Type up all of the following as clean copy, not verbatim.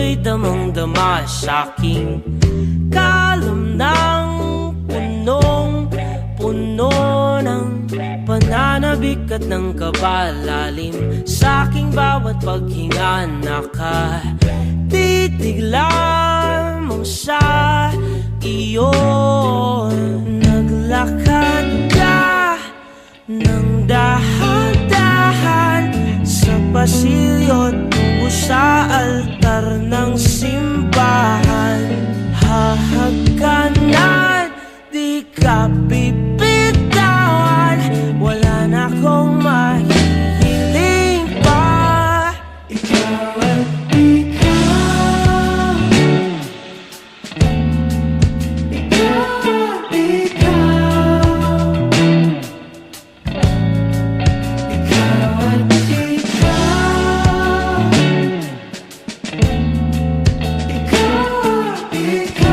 ako'y damang-dama sa'king kalam ng punong-puno ng pananabik at ng kabalalim. Sa'king bawat paghinga nakatitig lamang sa iyo. Naglakad ka ng dahan-dahan sa pasilyo tungo sa altar ng simbahan. Hahagkanan, di ka bibitawan, wala na akong mahihiling pa. Ikaw at ikaw, ikaw at ikaw, ikaw at ikaw, ikaw at ikaw.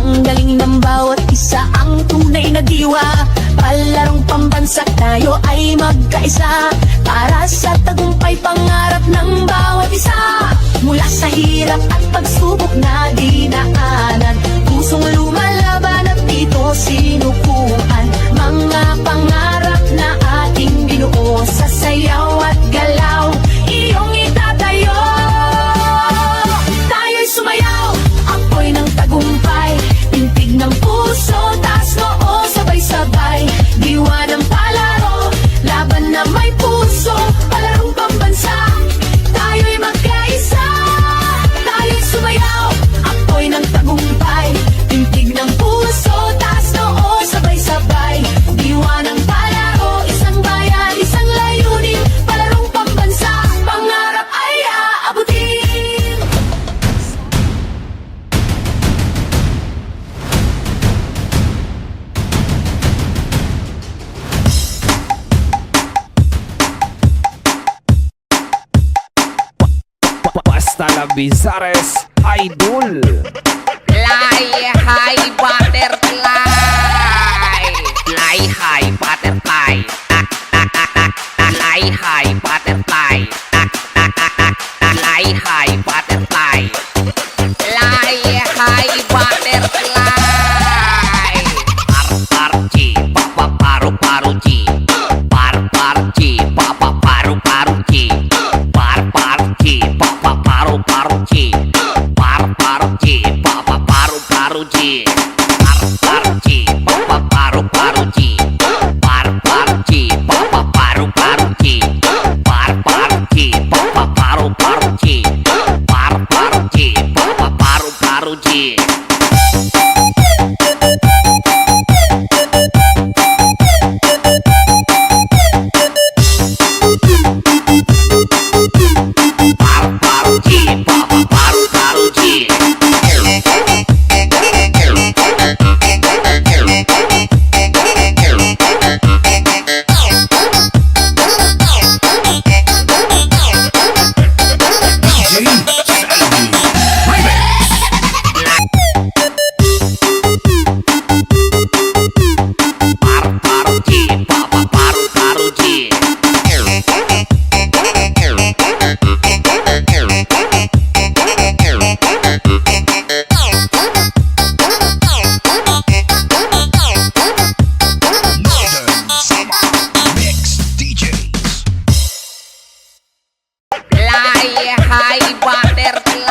Ang galing ng bawat isa, ang tunay na diwa. Palarong pambansa, tayo ay magkaisa para sa tagumpay pangarap ng bawat isa. Mula sa hirap at pagsubok na dinaanan, pusong lumalaban at dito sinukuhan. Mga pangarap na ating binuo sa sayaw at galaw, iyong itatayo. Tayo'y sumayaw, apoy ng tagumpay, tintig ng puso, taas noo, sabay-sabay. Diwa ng palaro, laban na may puso, palarong pambansa, tayo'y magkaisa. Tayo'y sumayaw, apoy ng tagumpay, tintig ng puso, taas noo, sabay-sabay. Diwa ng palaro, isang bayan, isang layunin, palarong pambansa, pangarap ay aabutin. Basta la Bizares Idol. Fly high butterfly, fly high butterfly, fly high butterfly, fly high butterfly, fly high butterfly. Par chi, papa paru paru chi, par chi, papa paru paru chi, par chi, papa paru paru chi, par chi, papa paru paru chi, par chi. Hi, butter tea.